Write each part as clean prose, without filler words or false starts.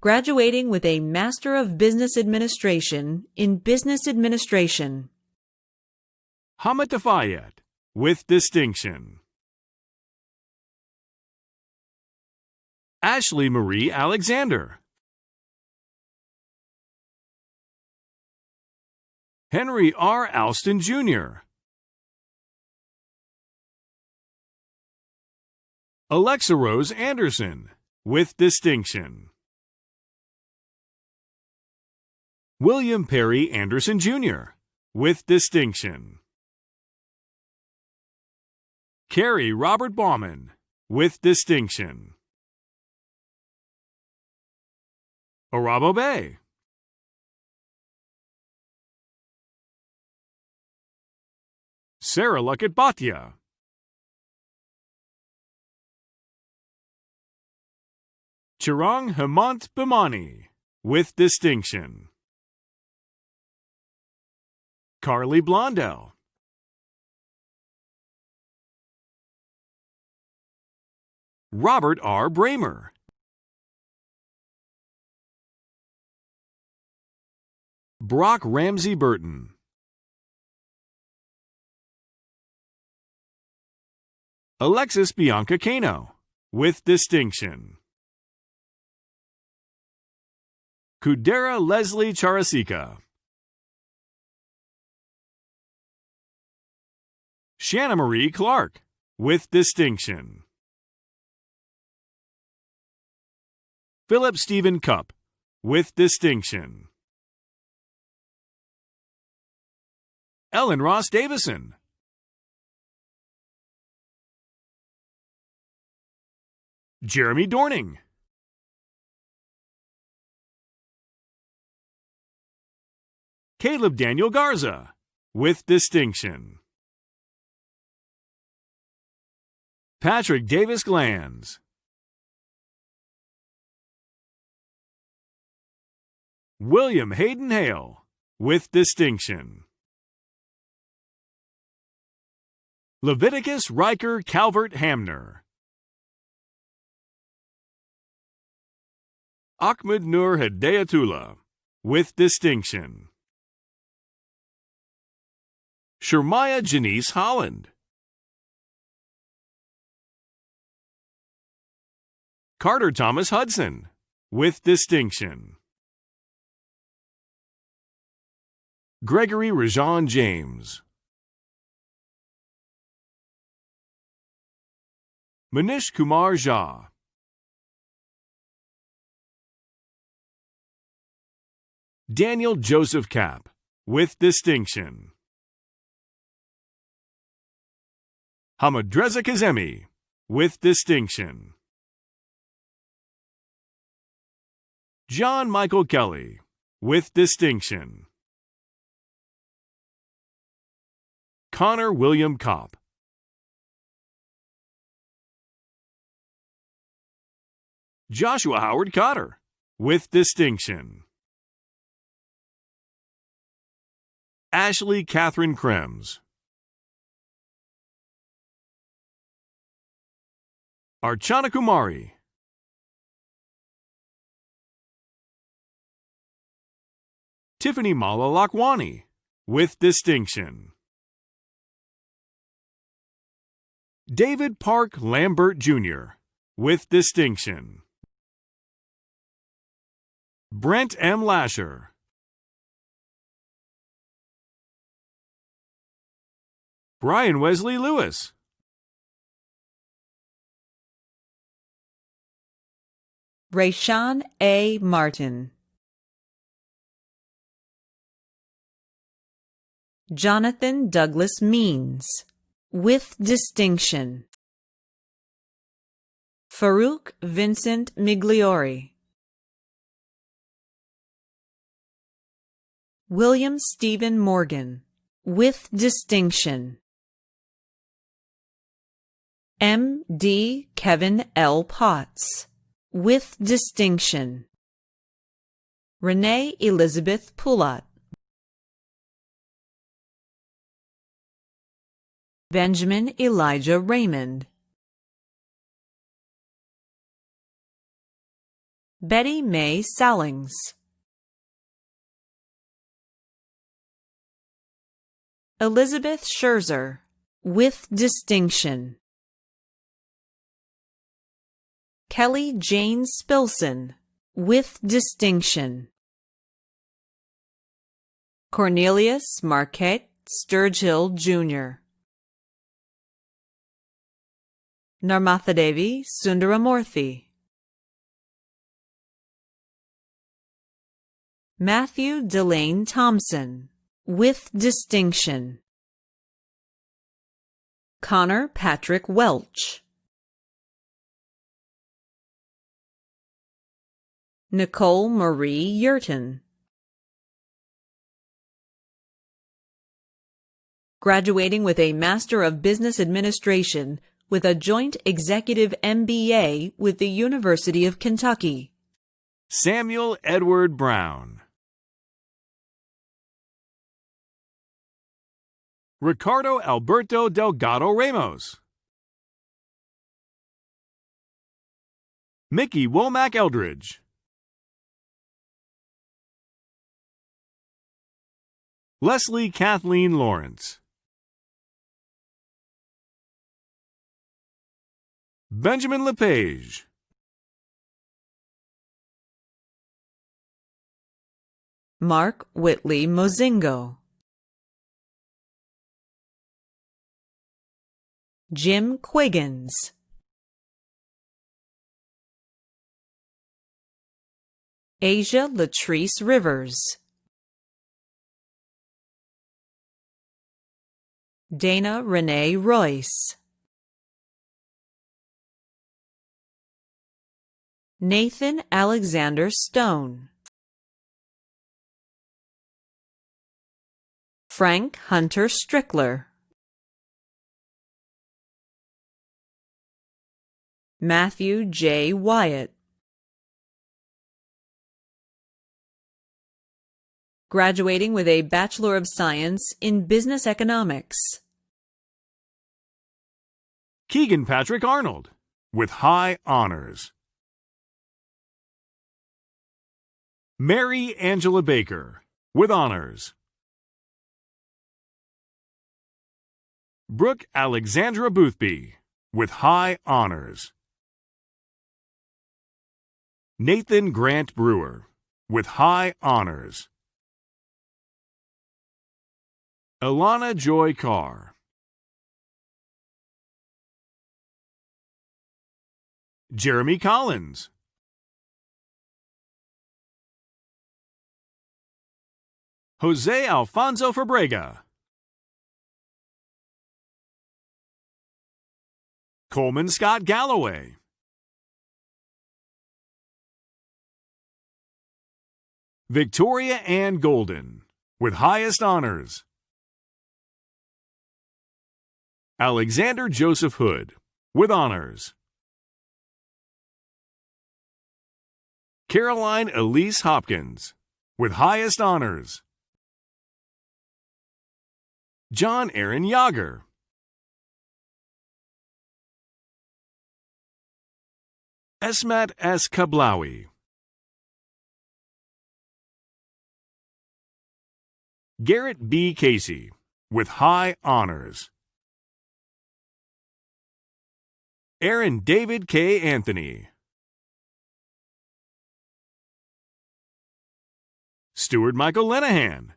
Graduating with a Master of Business Administration in Business Administration. Hamid Tafayet, with distinction. Ashley Marie Alexander. Henry R. Alston, Jr. Alexa Rose Anderson, with distinction. William Perry Anderson, Jr., with distinction. Carrie Robert Bauman, with distinction. Arabo Bay. Sarah Luckett Bhatia. Chirang Hemant Bhimani, with distinction. Carly Blondell. Robert R. Bramer. Brock Ramsey Burton. Alexis Bianca Cano, with distinction. Kudera Leslie Charasika. Shanna Marie Clark, with distinction. Philip Stephen Cupp, with distinction. Ellen Ross Davison. Jeremy Dorning. Caleb Daniel Garza, with distinction. Patrick Davis Glanz. William Hayden Hale, with distinction. Leviticus Riker Calvert Hamner. Ahmed Nur Hedayatullah, with distinction. Shermaya Janice Holland. Carter Thomas Hudson, with distinction. Gregory Rajan James. Manish Kumar Jha. Daniel Joseph Kapp, with distinction. Hamadreza Kazemi, with distinction. John Michael Kelly, with distinction. Connor William Kopp. Joshua Howard Cotter, with distinction. Ashley Catherine Krems. Archana Kumari. Tiffany Mala Lakwani, with distinction. David Park Lambert, Jr., with distinction. Brent M. Lasher. Brian Wesley Lewis. Rayshawn A. Martin. Jonathan Douglas Means, with distinction. Farouk Vincent Migliori. William Stephen Morgan, with distinction. M. D. Kevin L. Potts, with distinction. Renee Elizabeth Poulat. Benjamin Elijah Raymond. Betty Mae Sallings. Elizabeth Scherzer, with distinction. Kelly Jane Spilson, with distinction. Cornelius Marquette Sturgill, Jr. Narmathadevi Sundaramurthy. Matthew Delane Thompson, with distinction. Connor Patrick Welch. Nicole Marie Yurton. Graduating with a Master of Business Administration with a joint executive MBA with the University of Kentucky. Samuel Edward Brown. Ricardo Alberto Delgado Ramos. Mickey Womack Eldridge. Leslie Kathleen Lawrence. Benjamin LePage. Mark Whitley Mozingo. Jim Quiggins. Asia Latrice Rivers. Dana Renee Royce. Nathan Alexander Stone. Frank Hunter Strickler. Matthew J. Wyatt. Graduating with a Bachelor of Science in Business Economics. Keegan Patrick Arnold, with high honors. Mary Angela Baker, with honors. Brooke Alexandra Boothby, with high honors. Nathan Grant Brewer, with high honors. Alana Joy Carr. Jeremy Collins. Jose Alfonso Fabrega. Coleman Scott Galloway. Victoria Ann Golden, with highest honors. Alexander Joseph Hood, with honors. Caroline Elise Hopkins, with highest honors. John Aaron Yager. Esmat S. Kablawi. Garrett B. Casey, with high honors. Aaron David K. Anthony. Stuart Michael Lenahan.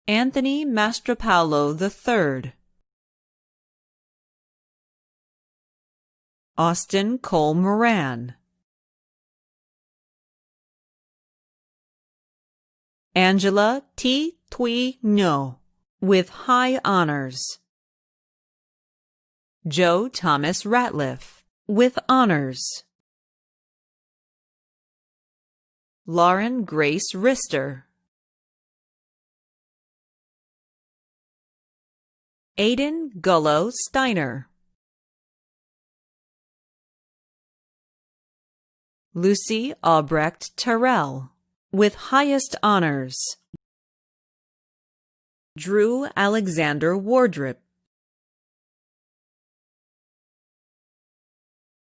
Anthony Mastropaolo III. Austin Cole Moran. Angela T. Tui Ngo, with high honors. Joe Thomas Ratliff, with honors. Lauren Grace Rister. Aidan Gullo Steiner. Lucy Albrecht Terrell, with highest honors. Drew Alexander Wardrip.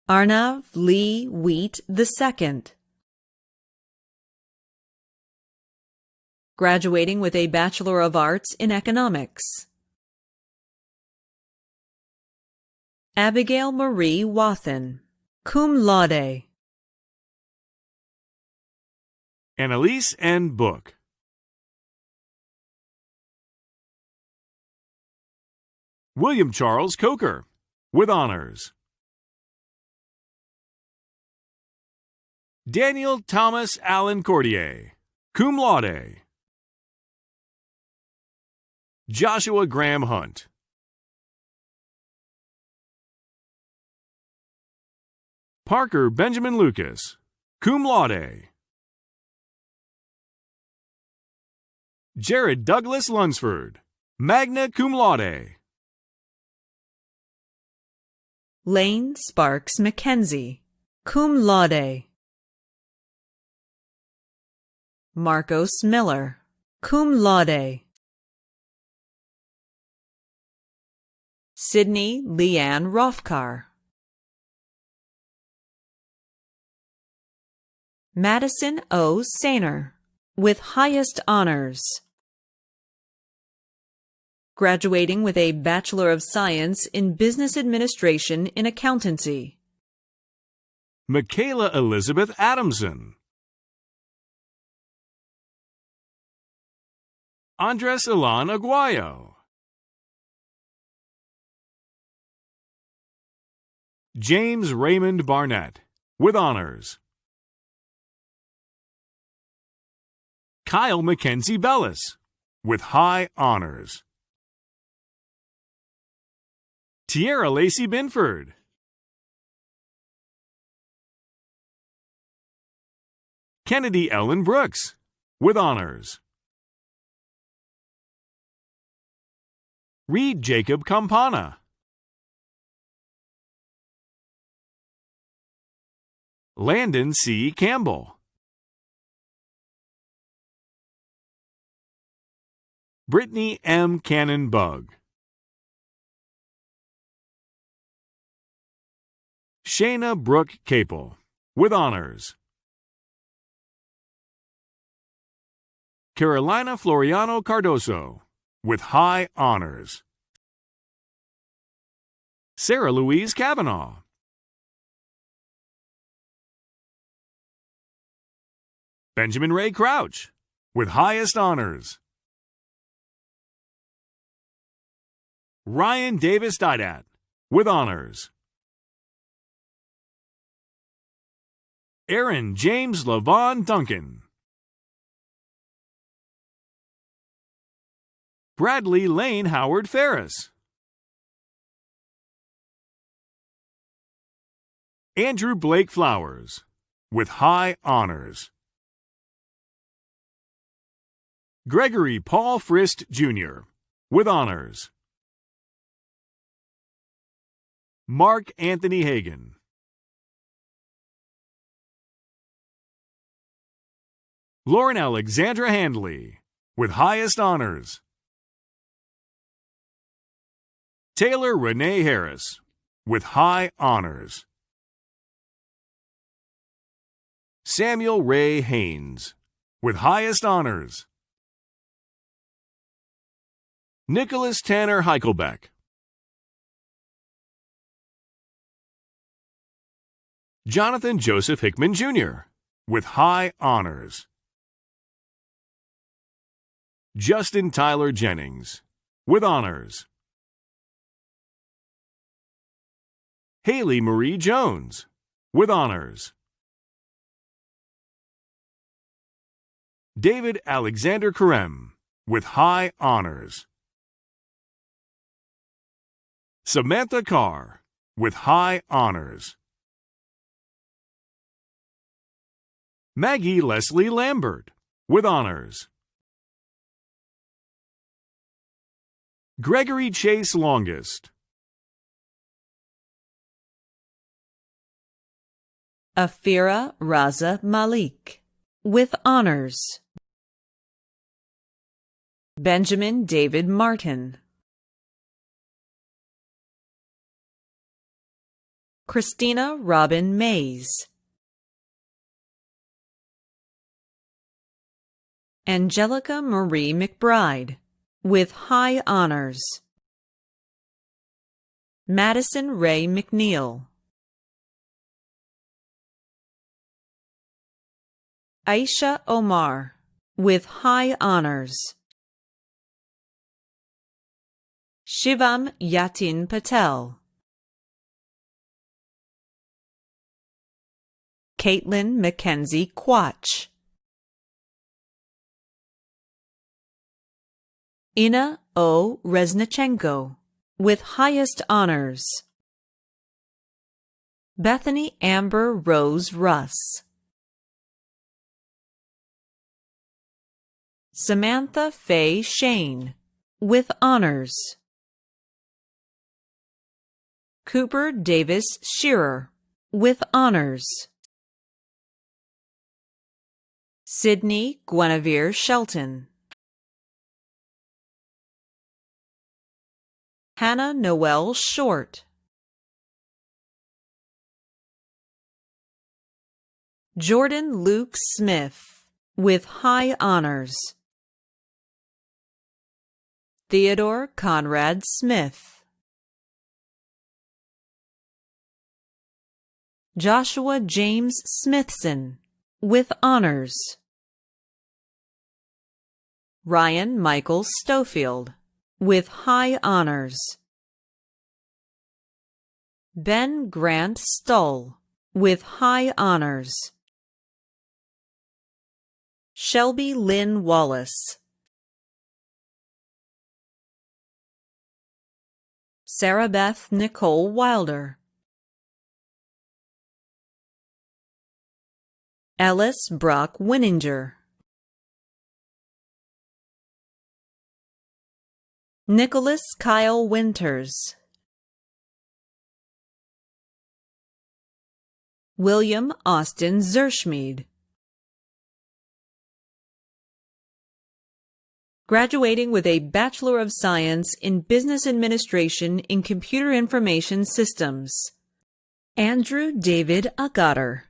Arnav Lee Wheat II. Graduating with a Bachelor of Arts in Economics. Abigail Marie Wathen, cum laude. Annalise N. Book. William Charles Coker, with honors. Daniel Thomas Allen Cordier, cum laude. Joshua Graham Hunt. Parker Benjamin Lucas, cum laude. Jared Douglas Lunsford, magna cum laude. Lane Sparks McKenzie, cum laude. Marcos Miller, cum laude. Sydney Leanne Rothkar. Madison O. Sainer, with highest honors. Graduating with a Bachelor of Science in Business Administration in Accountancy. Michaela Elizabeth Adamson. Andres Ilan Aguayo. James Raymond Barnett, with honors. Kyle Mackenzie Bellis, with high honors. Tierra Lacey Binford. Kennedy Ellen Brooks, with honors. Reed Jacob Campana. Landon C. Campbell. Brittany M. Cannon Bug. Shayna Brooke Capel, with honors. Carolina Floriano Cardoso, with high honors. Sarah Louise Kavanaugh. Benjamin Ray Crouch, with highest honors. Ryan Davis Didat, with honors. Aaron James LaVon Duncan. Bradley Lane Howard Ferris. Andrew Blake Flowers, with high honors. Gregory Paul Frist, Jr., with honors. Mark Anthony Hagan. Lauren Alexandra Handley, with highest honors. Taylor Renee Harris, with high honors. Samuel Ray Haynes, with highest honors. Nicholas Tanner Heichelbeck. Jonathan Joseph Hickman, Jr., with high honors. Justin Tyler Jennings, with honors. Haley Marie Jones, with honors. David Alexander Karem, with high honors. Samantha Carr, with high honors. Maggie Leslie Lambert, with honors. Gregory Chase Longest. Afira Raza Malik, with honors. Benjamin David Martin. Christina Robin Mays, Angelica Marie McBride, with high honors. Madison Ray McNeil, Aisha Omar, with high honors. Shivam Yatin Patel, Caitlin Mackenzie Quach, Ina O. Reznachenko, with highest honors. Bethany Amber Rose Russ, Samantha Faye Shane, with honors. Cooper Davis Shearer, with honors. Sydney Guinevere Shelton, Hannah Noel Short, Jordan Luke Smith, with high honors. Theodore Conrad Smith, Joshua James Smithson, with honors. Ryan Michael Stofield, with high honors. Ben Grant Stull, with high honors. Shelby Lynn Wallace, Sarah Beth Nicole Wilder, Ellis Brock Winninger, Nicholas Kyle Winters, William Austin Zerschmied. Graduating with a Bachelor of Science in Business Administration in Computer Information Systems, Andrew David Agatter.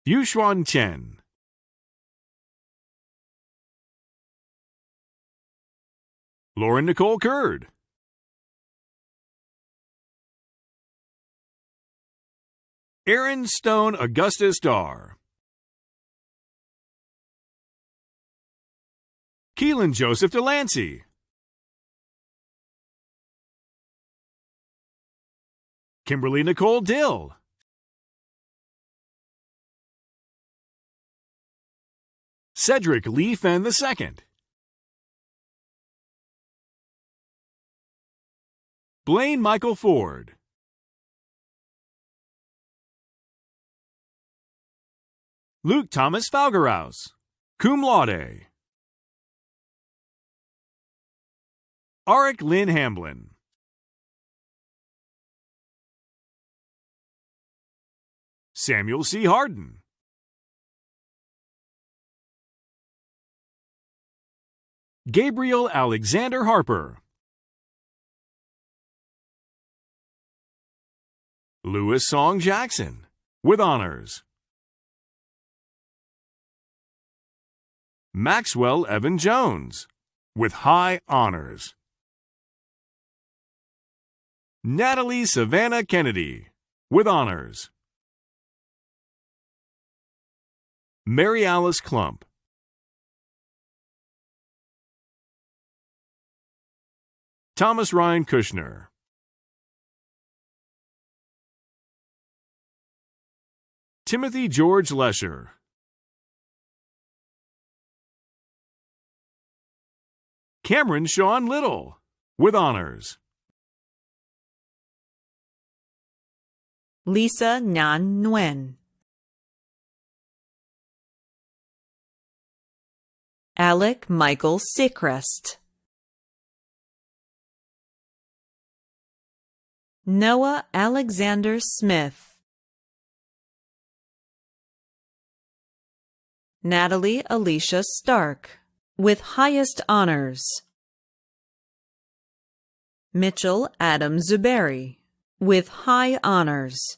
Yushuan Chen, Lauren Nicole Curd, Aaron Stone Augustus Dar, Keelan Joseph Delancey, Kimberly Nicole Dill, Cedric Lee Fenn II, Blaine Michael Ford, Luke Thomas Falgeraus, cum laude, Arik Lynn Hamblin, Samuel C. Harden, Gabriel Alexander Harper, Louis Song Jackson, with honors. Maxwell Evan Jones, with high honors. Natalie Savannah Kennedy, with honors. Mary Alice Klump, Thomas Ryan Kushner, Timothy George Lesher, Cameron Sean Little, with honors. Lisa Nhan Nguyen, Alec Michael Sickrest, Noah Alexander Smith, Natalie Alicia Stark, with highest honors. Mitchell Adam Zuberi, with high honors.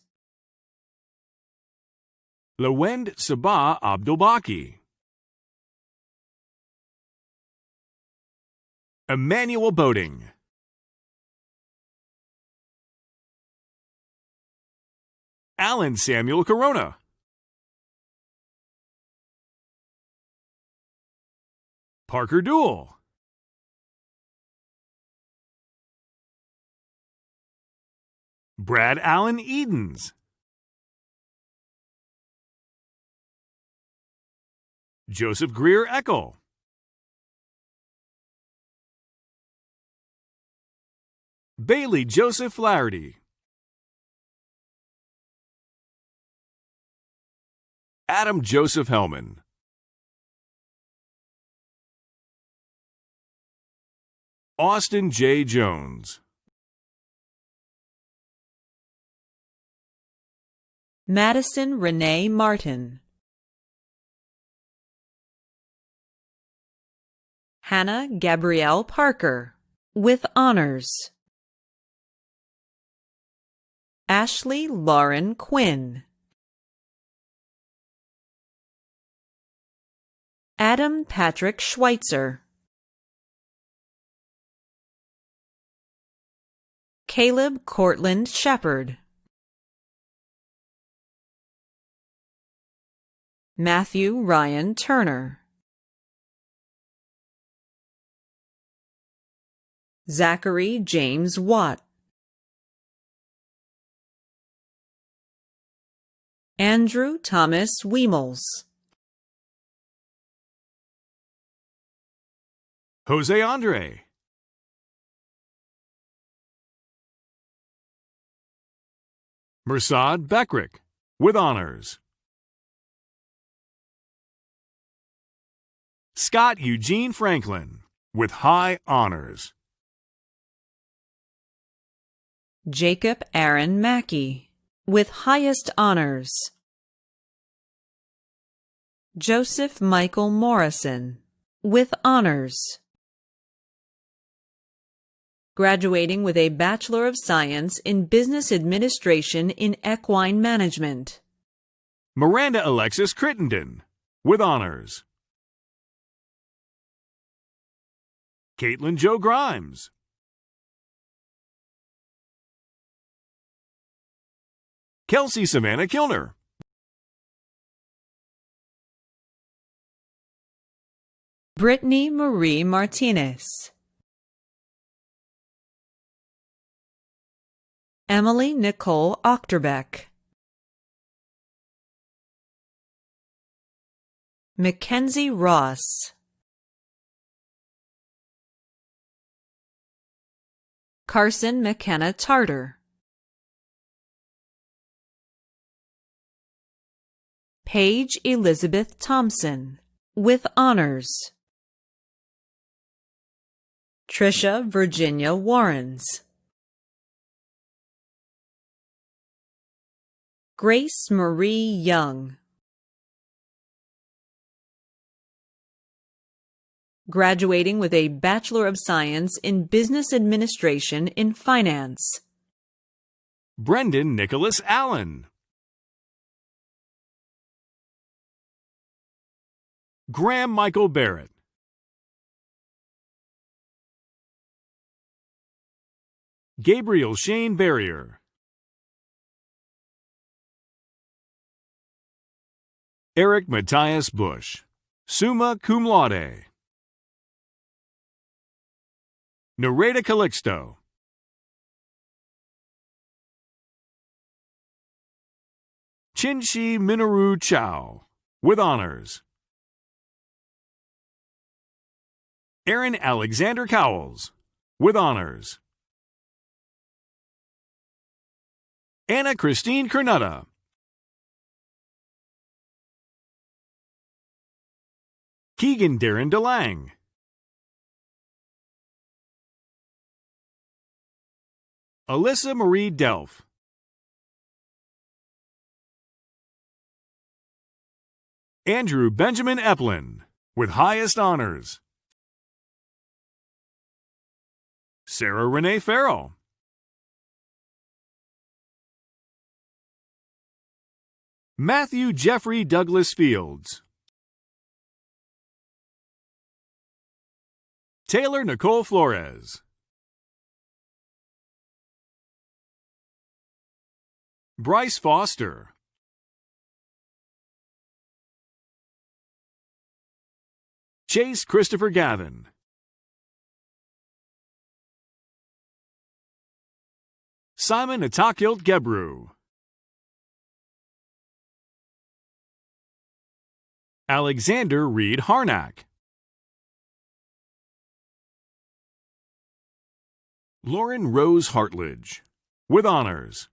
Lawend Sabah Abdulbaki. Emmanuel Boating. Alan Samuel Corona. Parker Duell. Brad Allen Edens. Joseph Greer Eckel. Bailey Joseph Flaherty. Adam Joseph Hellman. Austin J. Jones. Madison Renee Martin. Hannah Gabrielle Parker, with honors. Ashley Lauren Quinn. Adam Patrick Schweitzer. Caleb Cortland Shepard. Matthew Ryan Turner. Zachary James Watt. Andrew Thomas Wiemels. Jose Andre. Mersad Bekrick, with honors. Scott Eugene Franklin, with high honors. Jacob Aaron Mackey, with highest honors. Joseph Michael Morrison, with honors. Graduating with a Bachelor of Science in Business Administration in Equine Management. Miranda Alexis Crittenden, with honors. Caitlin Jo Grimes. Kelsey Savannah Kilner. Brittany Marie Martinez. Emily Nicole Ochterbeck. Mackenzie Ross. Carson McKenna Tarter. Paige Elizabeth Thompson, with honors. Trisha Virginia Warrens. Grace Marie Young. Graduating with a Bachelor of Science in Business Administration in Finance. Brendan Nicholas Allen. Graham Michael Barrett. Gabriel Shane Barrier. Eric Matthias Bush, summa cum laude. Nareda Calixto. Chinshi Minoru Chow, with honors. Aaron Alexander Cowles, with honors. Anna Christine Cornutta. Keegan Darren DeLang. Alyssa Marie Delph. Andrew Benjamin Eplin, with highest honors. Sarah Renee Farrell. Matthew Jeffrey Douglas Fields. Taylor Nicole Flores. Bryce Foster. Chase Christopher Gavin. Simon Atakilt Gebru. Alexander Reed Harnack. Lauren Rose Hartledge, with honors.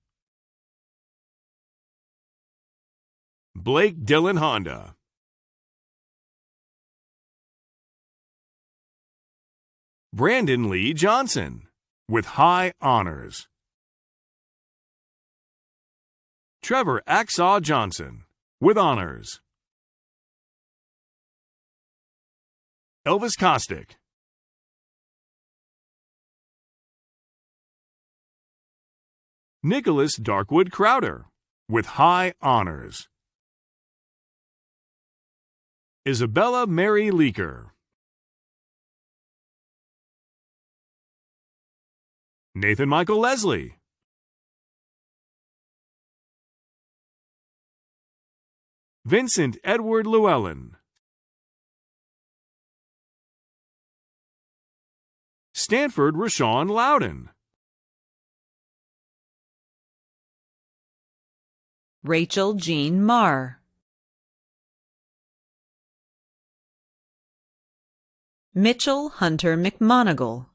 Blake Dylan Honda. Brandon Lee Johnson, with high honors. Trevor Axaw Johnson, with honors. Elvis Kostick. Nicholas Darkwood Crowder, with high honors. Isabella Mary Leaker. Nathan Michael Leslie. Vincent Edward Llewellyn. Stanford Rashawn Loudon. Rachel Jean Marr. Mitchell Hunter McMonigal.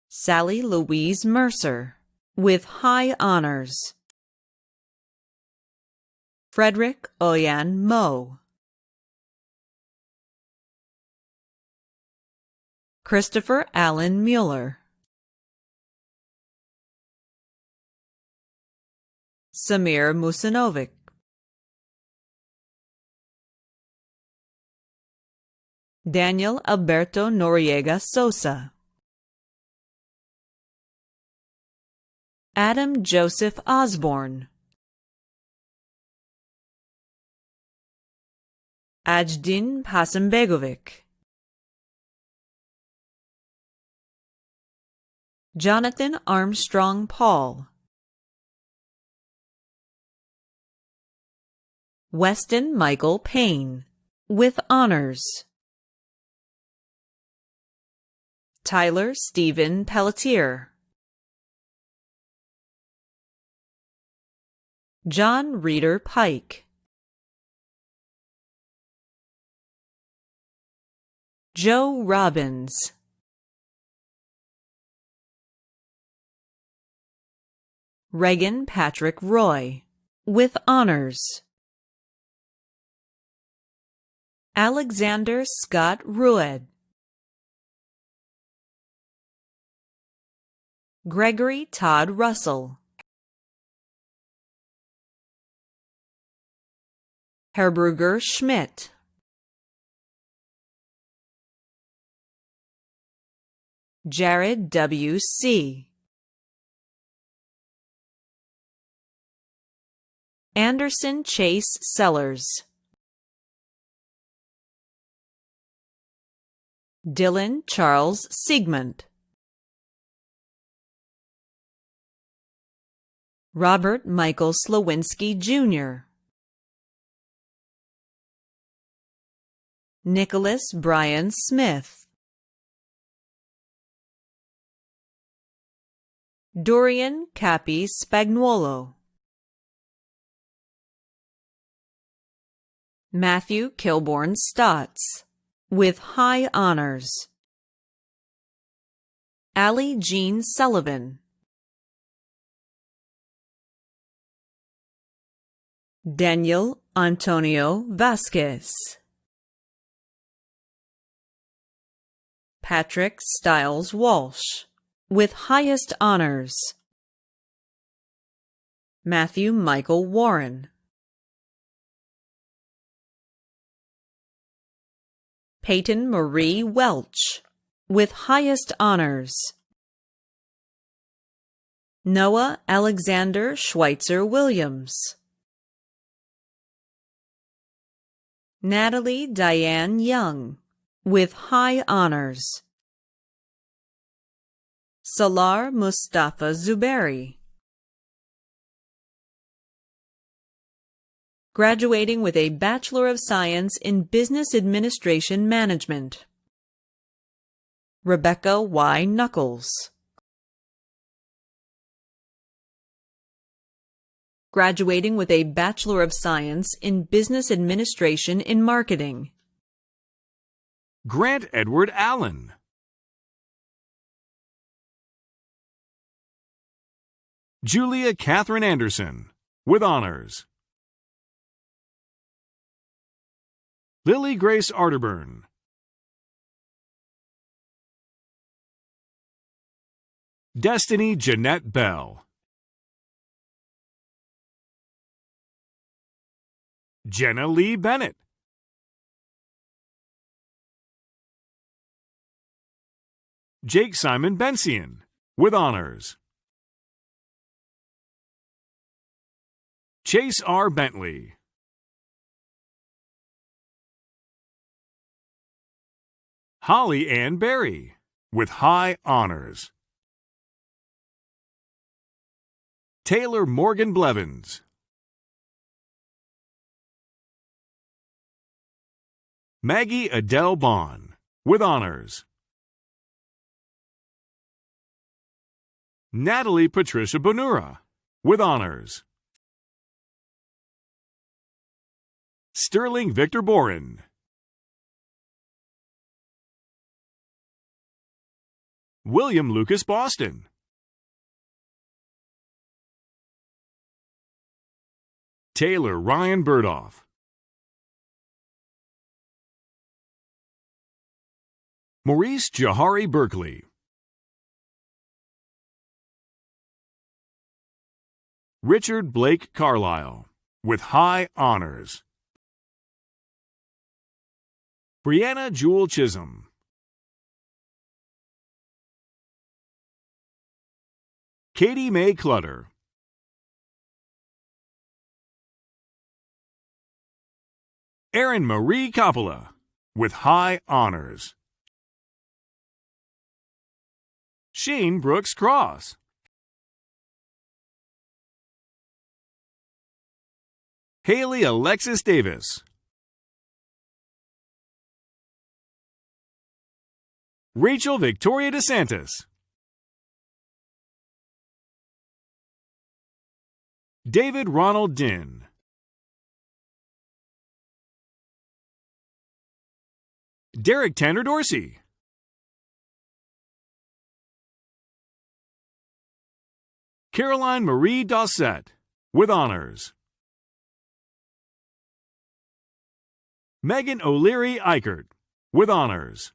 Sally Louise Mercer, with high honors. Frederick Oyan Moe. Christopher Allen Mueller. Samir Musinovic. Daniel Alberto Noriega Sosa. Adam Joseph Osborne. Ajdin Pasambegovic. Jonathan Armstrong Paul. Weston Michael Payne, with honors. Tyler Stephen Pelletier. John Reeder Pike. Joe Robbins. Reagan Patrick Roy, with honors. Alexander Scott Rued. Gregory Todd Russell. Herbrugger Schmidt. Jared W. C. Anderson Chase Sellers. Dylan Charles Siegmund. Robert Michael Slowinski, Jr. Nicholas Brian Smith. Dorian Cappy Spagnuolo. Matthew Kilborn Stotts, with high honors. Allie Jean Sullivan. Daniel Antonio Vasquez. Patrick Stiles Walsh, with highest honors. Matthew Michael Warren. Peyton Marie Welch, with highest honors. Noah Alexander Schweitzer Williams. Natalie Diane Young, with high honors. Salar Mustafa Zuberi. Graduating with a Bachelor of Science in Business Administration Management. Rebecca Y. Knuckles. Graduating with a Bachelor of Science in Business Administration in Marketing. Grant Edward Allen. Julia Catherine Anderson, with honors. Lily Grace Arterburn. Destiny Jeanette Bell. Jenna Lee Bennett. Jake Simon Bensian, with honors. Chase R. Bentley. Holly Ann Berry, with high honors. Taylor Morgan Blevins. Maggie Adele Bond, with honors. Natalie Patricia Bonura, with honors. Sterling Victor Boren. William Lucas Boston. Taylor Ryan Burdoff. Maurice Jahari Berkeley. Richard Blake Carlisle, with high honors. Brianna Jewel Chisholm. Katie Mae Clutter. Erin Marie Coppola, with high honors. Shane Brooks Cross. Haley Alexis Davis. Rachel Victoria DeSantis. David Ronald Dinn. Derek Tanner Dorsey. Caroline Marie Dossett, with honors. Megan O'Leary Eichert, with honors.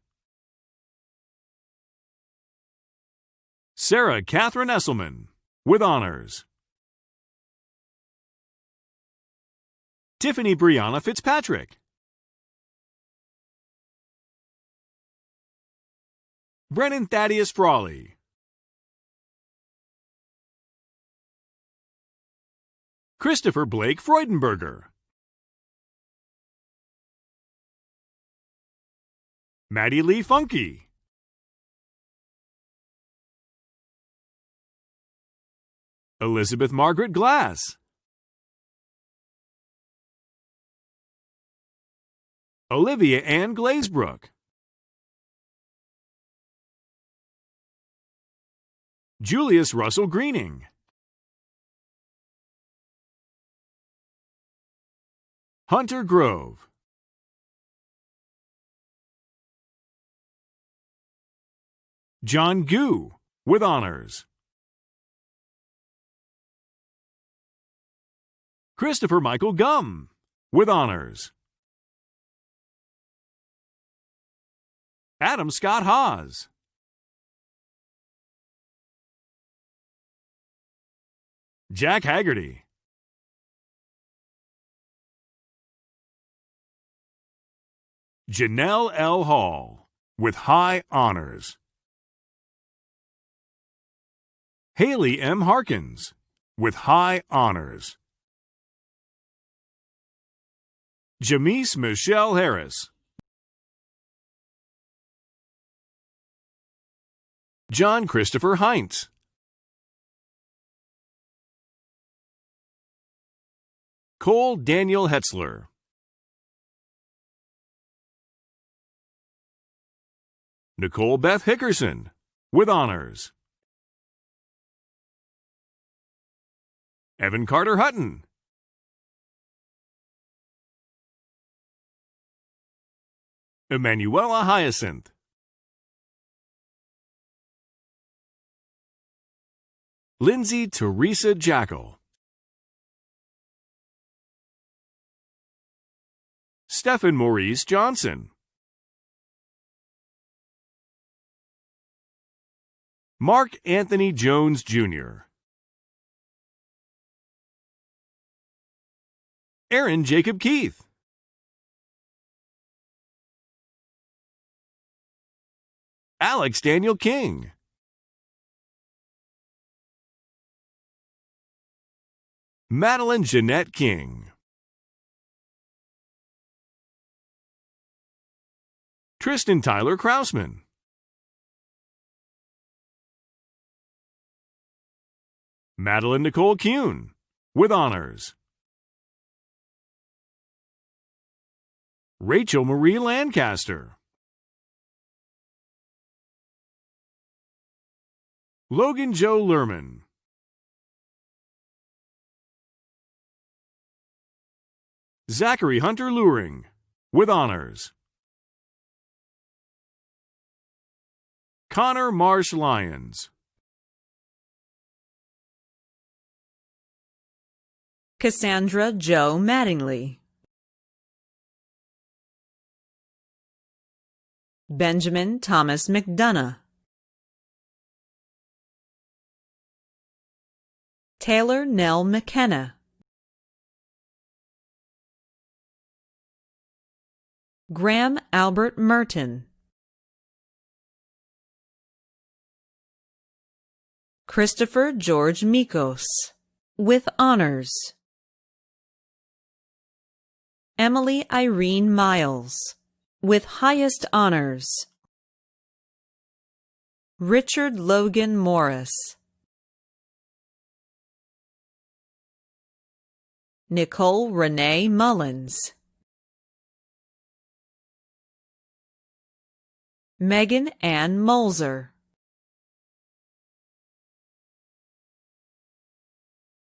Sarah Catherine Esselman, with honors. Tiffany Brianna Fitzpatrick. Brennan Thaddeus Frawley. Christopher Blake Freudenberger. Maddie Lee Funky. Elizabeth Margaret Glass. Olivia Ann Glazebrook. Julius Russell Greening. Hunter Grove. John Gu, with honors. Christopher Michael Gum, with honors. Adam Scott Haas. Jack Haggerty. Janelle L. Hall, with high honors. Haley M. Harkins, with high honors. Jamise Michelle Harris. John Christopher Heinz. Cole Daniel Hetzler. Nicole Beth Hickerson, with honors. Evan Carter Hutton. Emanuela Hyacinth. Lindsay Teresa Jackal. Stephen Maurice Johnson. Mark Anthony Jones, Jr. Aaron Jacob Keith. Alex Daniel King. Madeline Jeanette King. Tristan Tyler Krausman. Madeline Nicole Kuhn, with honors. Rachel Marie Lancaster. Logan Joe Lerman. Zachary Hunter Luring, with honors. Connor Marsh Lyons. Cassandra Joe Mattingly. Benjamin Thomas McDonough. Taylor Nell McKenna. Graham Albert Merton. Christopher George Mikos, with honors. Emily Irene Miles, with highest honors. Richard Logan Morris. Nicole Renee Mullins. Megan Ann Molzer.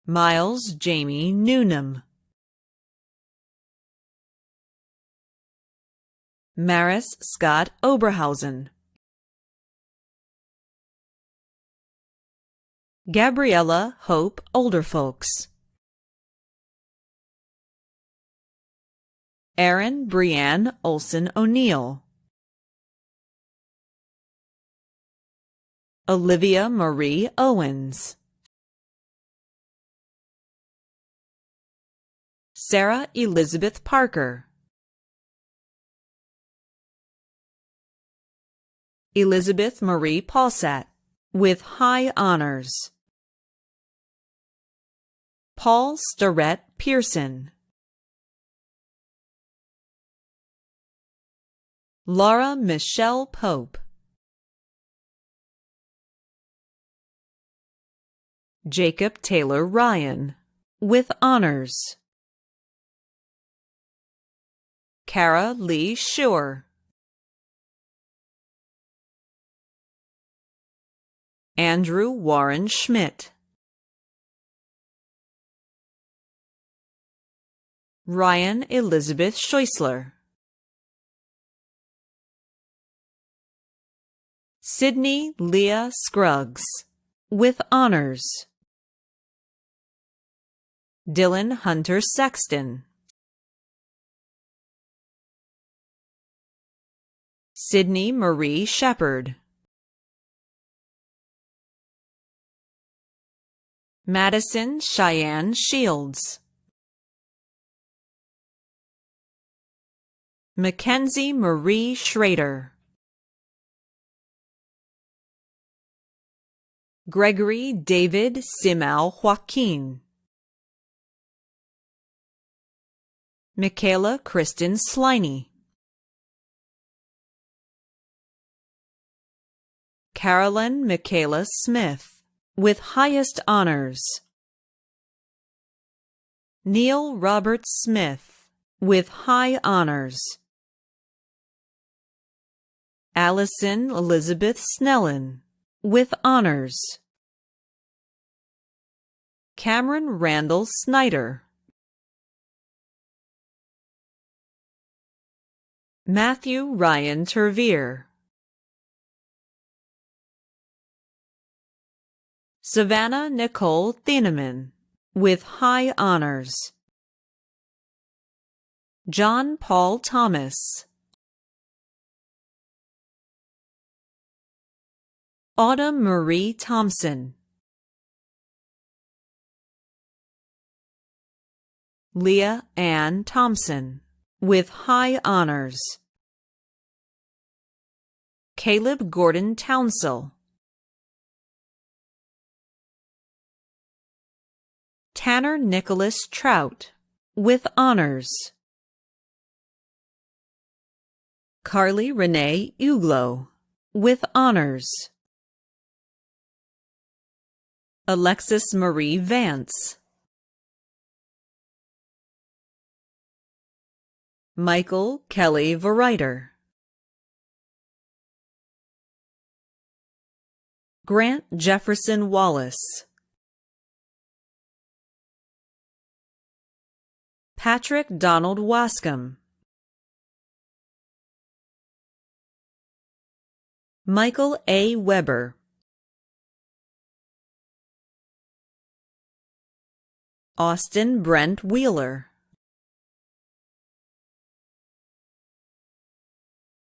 Miles Jamie Newnham. Maris Scott Oberhausen. Gabriella Hope Olderfolks. Erin Brianne Olson O'Neill. Olivia Marie Owens. Sarah Elizabeth Parker. Elizabeth Marie Paulsat, with high honors. Paul Starrett Pearson. Laura Michelle Pope. Jacob Taylor Ryan, with honors. Kara Lee Schur. Andrew Warren Schmidt. Ryan Elizabeth Scheusler. Sydney Leah Scruggs, with honors. Dylan Hunter Sexton. Sydney Marie Shepard. Madison Cheyenne Shields. Mackenzie Marie Schrader, Gregory David Simao Joaquin, Michaela Kristen Sliney, Carolyn Michaela Smith, with highest honors. Neil Robert Smith, with high honors. Allison Elizabeth Snellen, with honors. Cameron Randall Snyder, Matthew Ryan Tervier, Savannah Nicole Thieneman, with high honors. John Paul Thomas, Autumn Marie Thompson, Leah Ann Thompson, with high honors. Caleb Gordon Townsell, Tanner Nicholas Trout, with honors. Carly Renee Uglo, with honors. Alexis Marie Vance, Michael Kelly Verreiter, Grant Jefferson Wallace, Patrick Donald Wascom, Michael A. Weber, Austin Brent Wheeler,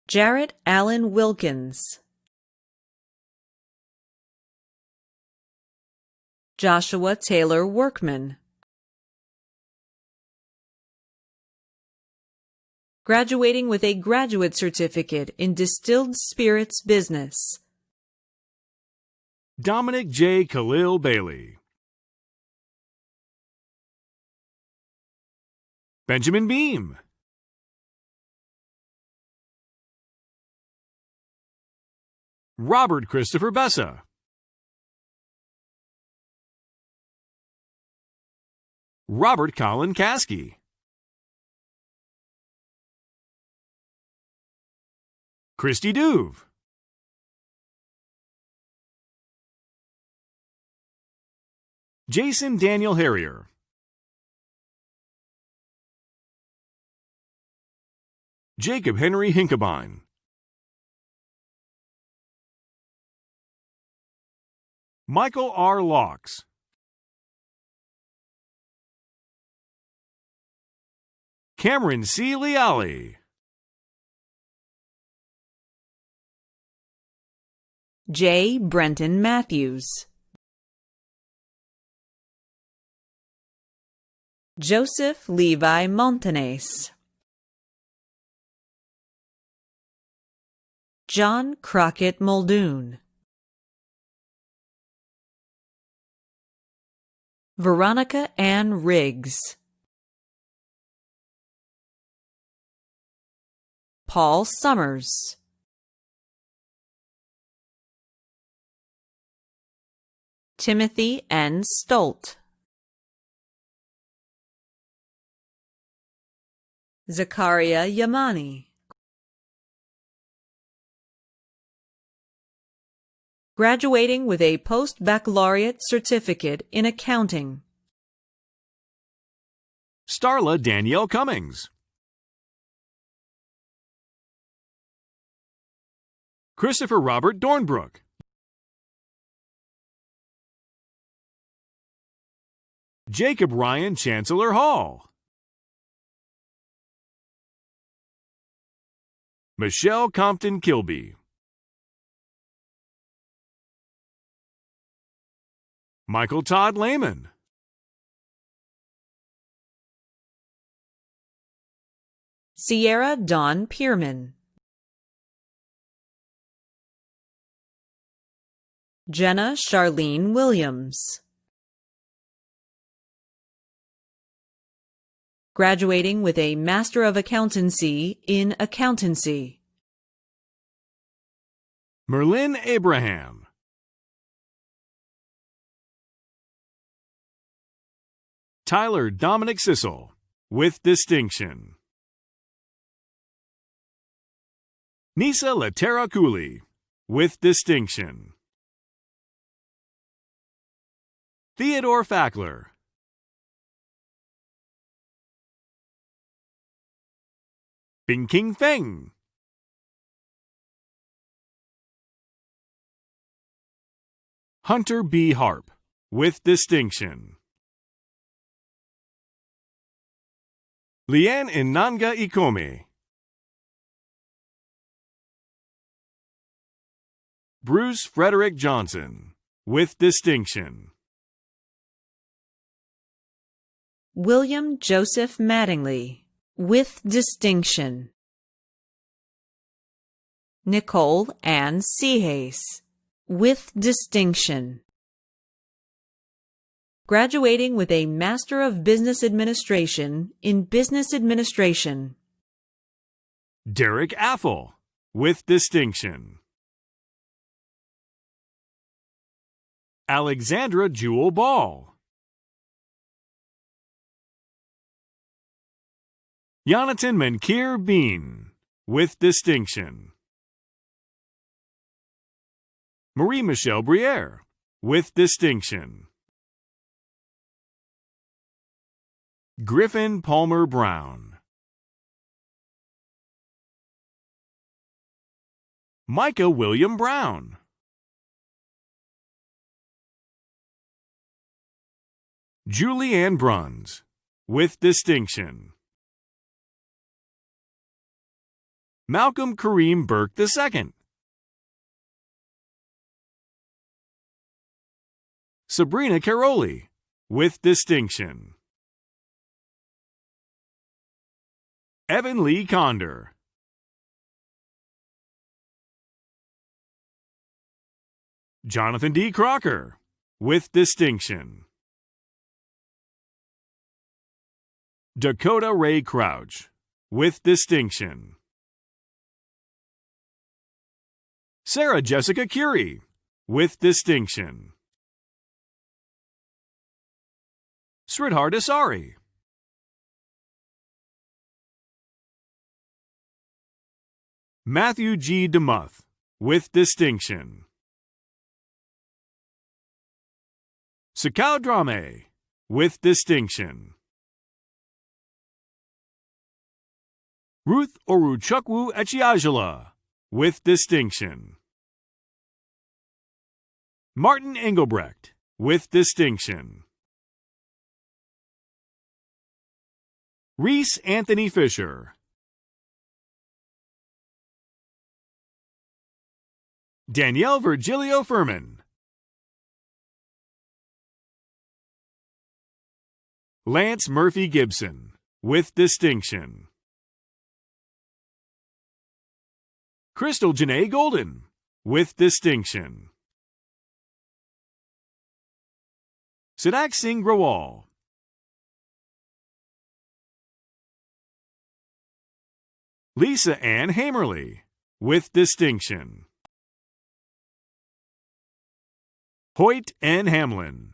Jarrett Allen Wilkins, Joshua Taylor Workman. Graduating with a graduate certificate in distilled spirits business. Dominic J. Khalil Bailey. Benjamin Beam. Robert Christopher Bessa. Robert Colin Caskey. Christy Duve. Jason Daniel Harrier. Jacob Henry Hinkabine. Michael R. Laux. Cameron C. Leali. J. Brenton Matthews, Joseph Levi Montanez, John Crockett Muldoon, Veronica Ann Riggs, Paul Summers, Timothy N. Stolt, Zakaria Yamani, graduating with a post-baccalaureate certificate in accounting. Starla Danielle Cummings. Christopher Robert Dornbrook. Jacob Ryan Chancellor Hall. Michelle Compton Kilby. Michael Todd Lehman. Sierra Dawn Pierman, Jenna Charlene Williams, graduating with a Master of Accountancy in Accountancy, Merlin Abraham, Tyler Dominic Sissel, with distinction. Nisa Latera Cooley, with distinction. Theodore Fackler, Bingking Feng, Hunter B. Harp, with distinction. Leanne Inanga Ikome, Bruce Frederick Johnson, with distinction. William Joseph Mattingly, with distinction. Nicole Ann Seahace, with distinction. Graduating with a Master of Business Administration in Business Administration, Derek Affle, with distinction. Alexandra Jewel Ball, Jonathan Menkir Bean, with distinction. Marie Michelle Briere, with distinction. Griffin Palmer Brown, Micah William Brown, Julianne Bruns, with distinction. Malcolm Kareem Burke II, Sabrina Caroli, with distinction. Evan Lee Condor, Jonathan D. Crocker, with distinction. Dakota Ray Crouch, with distinction. Sarah Jessica Curie, with distinction. Sridhar Desari, Matthew G. DeMuth, with distinction. Sakau Drame, with distinction. Ruth Oruchukwu Echiajala, with distinction. Martin Engelbrecht, with distinction. Reese Anthony Fisher, Danielle Virgilio Furman, Lance Murphy Gibson, with distinction. Crystal Janae Golden, with distinction. Sidak Singh Grawal, Lisa Ann Hamerly, with distinction. Hoyt N. Hamlin,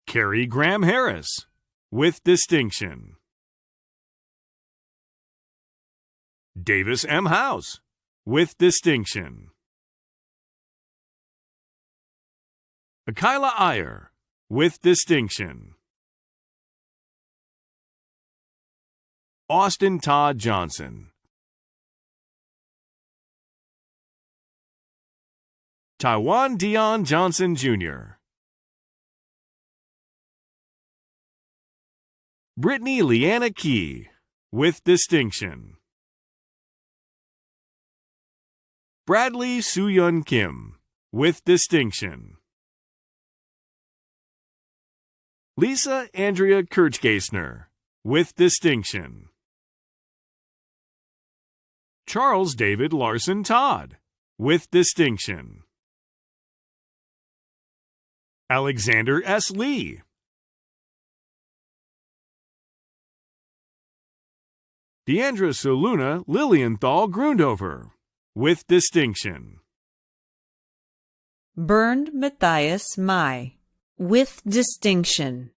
Carrie Graham Harris, with distinction. Davis M. House, with distinction. Akila Iyer, with distinction. Austin Todd Johnson, Taiwan Dion Johnson Jr., Brittany Leanna Key, with distinction. Bradley Soo-Yun Kim, with distinction. Lisa Andrea Kirchgeisner, with distinction. Charles David Larson Todd, with distinction. Alexander S. Lee. Deandra Soluna Lilienthal Grundover, with distinction. Bernd Matthias Mai, with distinction.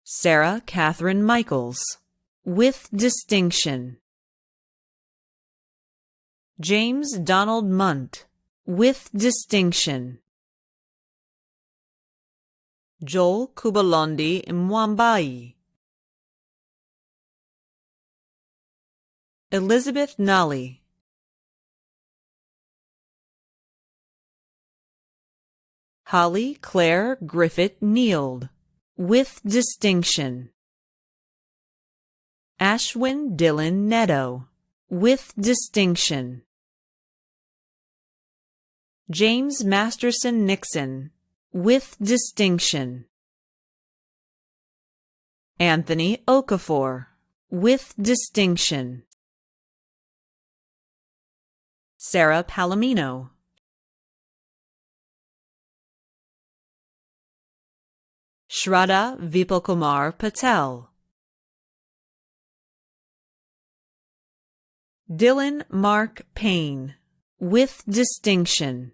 Sarah Catherine Michaels, with distinction. James Donald Munt, with distinction. Joel Kubalondi Mwambai. Elizabeth Nolly. Holly Claire Griffith Neild, with distinction. Ashwin Dylan Neto, with distinction. James Masterson Nixon, with distinction. Anthony Okafor, with distinction. Sarah Palomino. Shraddha Vipulkumar Patel. Dylan Mark Payne, with distinction.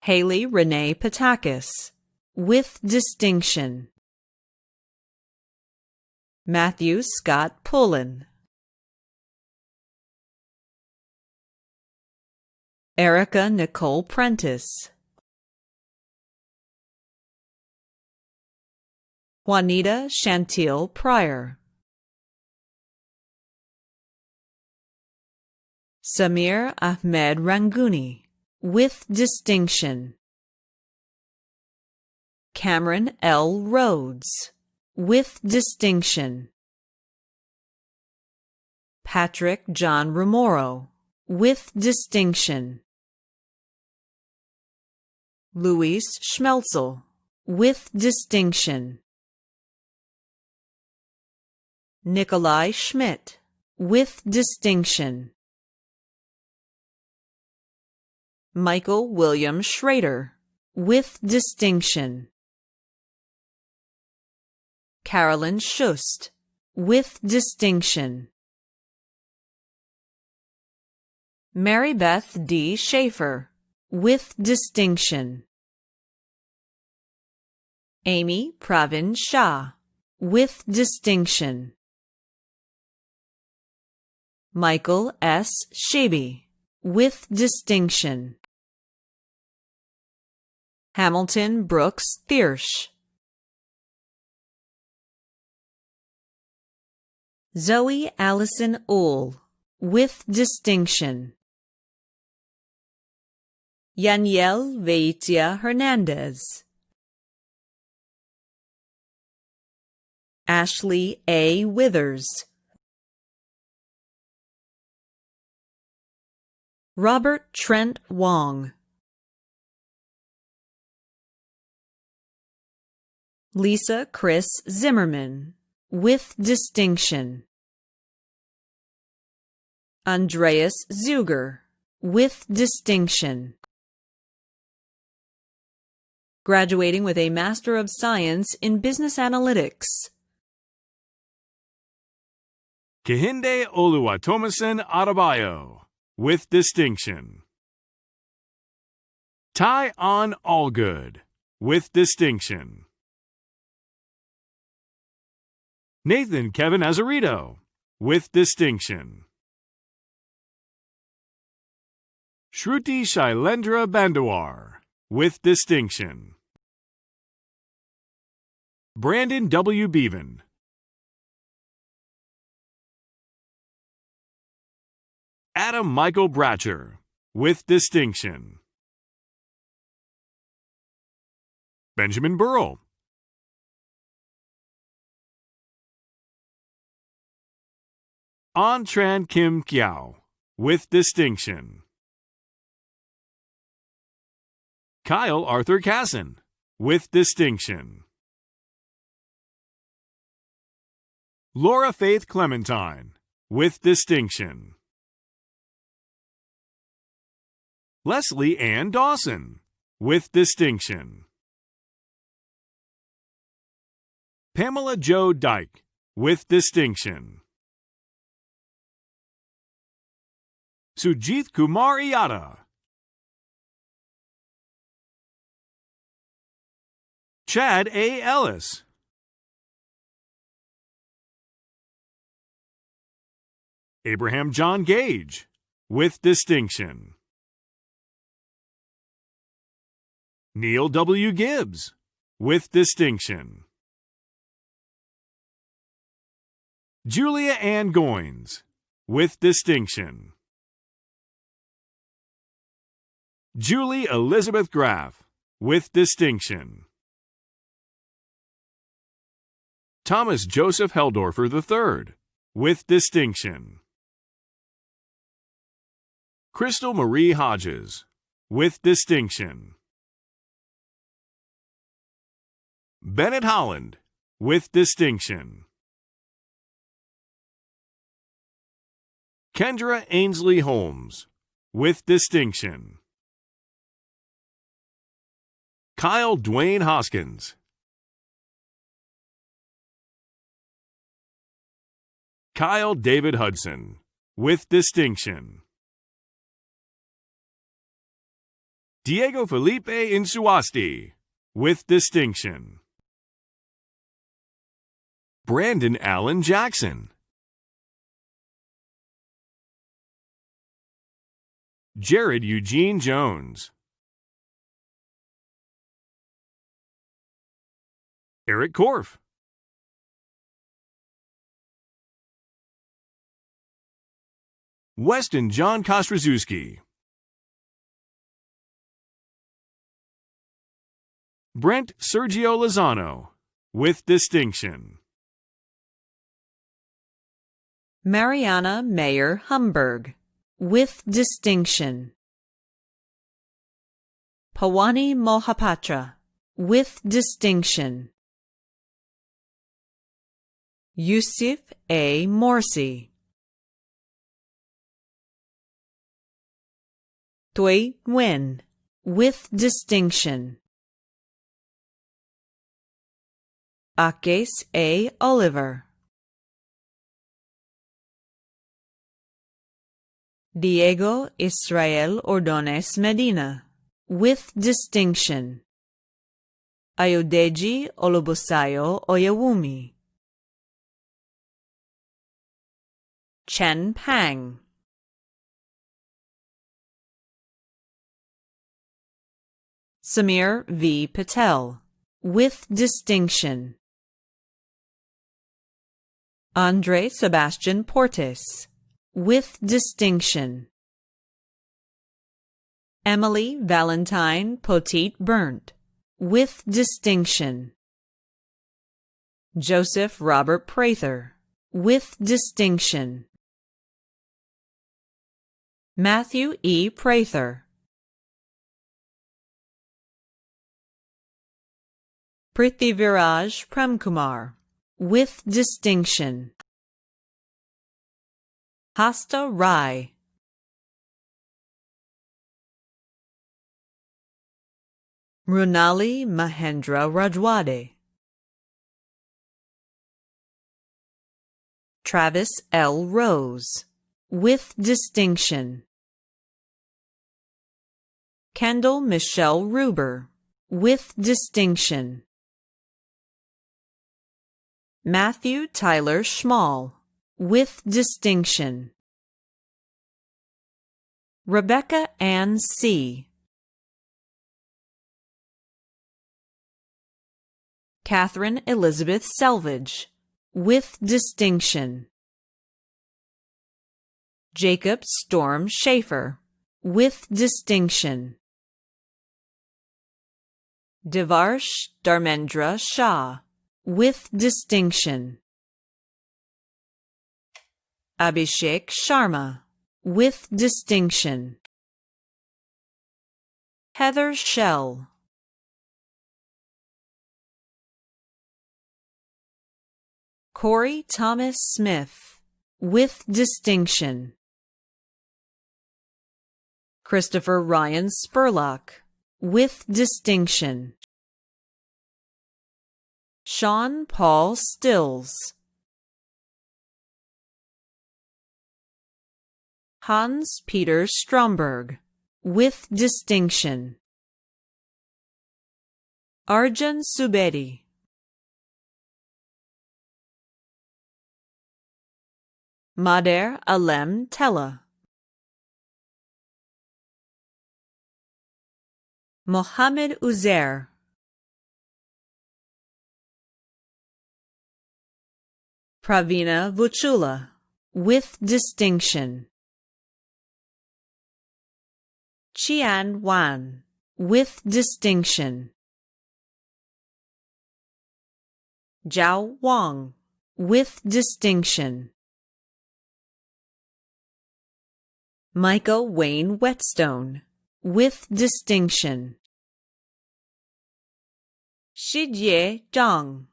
Haley Renee Patakis, with distinction. Matthew Scott Pullen. Erica Nicole Prentice. Juanita Chantil Pryor. Samir Ahmed Ranguni, with distinction. Cameron L. Rhodes, with distinction. Patrick John Romero, with distinction. Luis Schmelzel, with distinction. Nikolai Schmidt, with distinction. Michael William Schrader, with distinction. Carolyn Schust, with distinction. Mary Beth D. Schaefer, with distinction. Amy Pravin Shah, with distinction. Michael S. Shaby, with distinction. Hamilton Brooks Thiersch. Zoe Allison Uhl, with distinction. Yaniel Veitia Hernandez. Ashley A. Withers. Robert Trent Wong. Lisa Chris Zimmerman, with distinction. Andreas Zuger, with distinction. Graduating with a Master of Science in Business Analytics. Kehinde Oluwatomisin Adebayo, with distinction. Ty On Allgood, with distinction. Nathan Kevin Azarito, with distinction. Shruti Shailendra Bandawar, with distinction. Brandon W. Bevan. Adam Michael Bratcher, with distinction. Benjamin Burrell. An Tran Kim Kiao, with distinction. Kyle Arthur Casson, with distinction. Laura Faith Clementine, with distinction. Leslie Ann Dawson, with distinction. Pamela Jo Dyke, with distinction. Sujith Kumar Iata. Chad A. Ellis. Abraham John Gage, with distinction. Neil W. Gibbs, with distinction. Julia Ann Goins, with distinction. Julie Elizabeth Graff, with distinction. Thomas Joseph Heldorfer III, with distinction. Crystal Marie Hodges, with distinction. Bennett Holland, with distinction. Kendra Ainsley Holmes, with distinction. Kyle Dwayne Hoskins. Kyle David Hudson, with distinction. Diego Felipe Insuasti, with distinction. Brandon Allen Jackson. Jared Eugene Jones. Eric Korf. Weston John Kostraszewski. Brent Sergio Lozano, with distinction. Mariana Mayer Humberg, with distinction. Pawani Mohapatra, with distinction. Yusuf A. Morsi. Thuy Nguyen, with distinction. Akes A. Oliver. Diego Israel Ordonez Medina, with distinction. Ayodeji Olubusayo Oyewumi. Chen Pang. Samir V. Patel, with distinction. Andre Sebastian Portis, with distinction. Emily Valentine Poteet Burnt, with distinction. Joseph Robert Prather, with distinction. Matthew E. Prather. Prithviraj Premkumar, with distinction. Hasta Rai. Runali Mahendra Rajwade. Travis L. Rose, with distinction. Kendall Michelle Ruber, with distinction. Matthew Tyler Schmall, with distinction. Rebecca Ann C. Catherine Elizabeth Selvage, with distinction. Jacob Storm Schaefer, with distinction. Devarsh Dharmendra Shah, with distinction. Abhishek Sharma, with distinction. Heather Shell. Corey Thomas Smith, with distinction. Christopher Ryan Spurlock, with distinction. Sean Paul Stills. Hans Peter Stromberg, with distinction. Arjun Subedi. Mader Alem Tella. Mohammed Uzair. Pravina Vuchula, with distinction. Qian Wan, with distinction. Zhao Wang, with distinction. Michael Wayne Whetstone, with distinction. Shijie Zhang.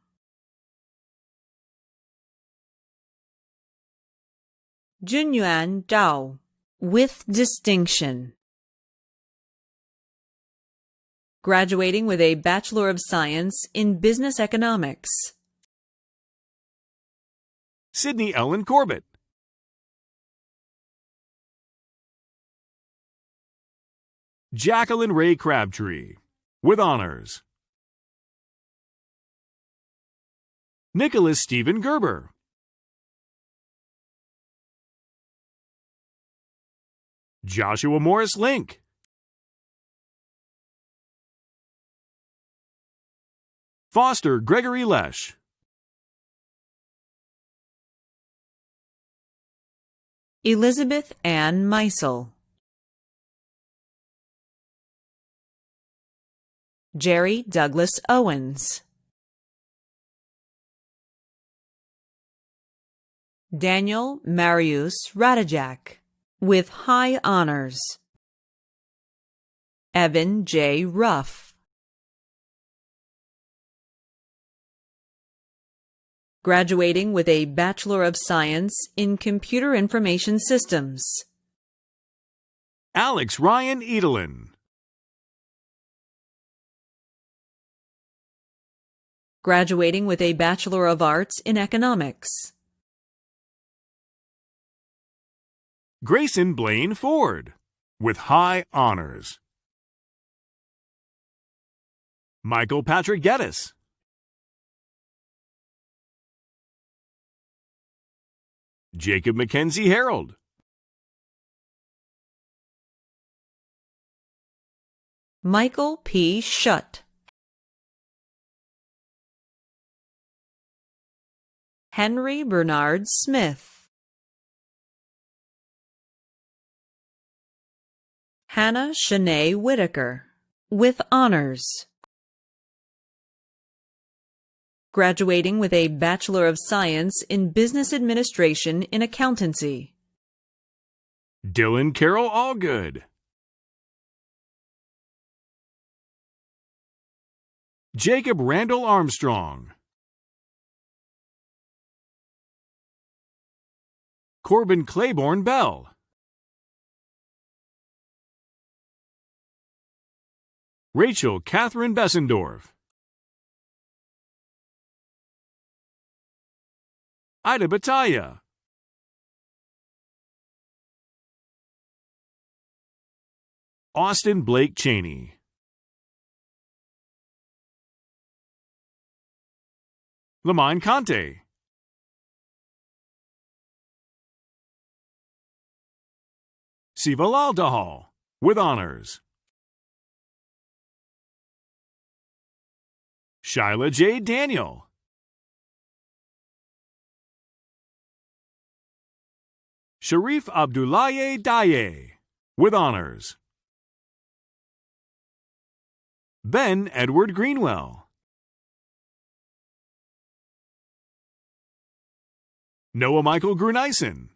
Junyuan Zhao, with distinction. Graduating with a Bachelor of Science in Business Economics. Sydney Ellen Corbett. Jacqueline Ray Crabtree, with honors. Nicholas Stephen Gerber. Joshua Morris Link. Foster Gregory Lesh. Elizabeth Ann Meisel. Jerry Douglas Owens. Daniel Marius Radajak, with high honors. Evan J. Ruff. Graduating with a Bachelor of Science in Computer Information Systems. Alex Ryan Edelin. Graduating with a Bachelor of Arts in Economics. Grayson Blaine Ford, with high honors. Michael Patrick Geddes. Jacob Mackenzie Harold. Michael P. Schutt. Henry Bernard Smith. Hannah Shanae Whitaker, with honors. Graduating with a Bachelor of Science in Business Administration in Accountancy. Dylan Carroll Allgood. Jacob Randall Armstrong. Corbin Claiborne Bell. Rachel Catherine Bessendorf. Ida Bataya. Austin Blake Cheney. Lamine Conte. Sivalal Dahal, with honors. Shyla J. Daniel. Sharif Abdullaye Daye, with honors. Ben Edward Greenwell. Noah Michael Gruneisen.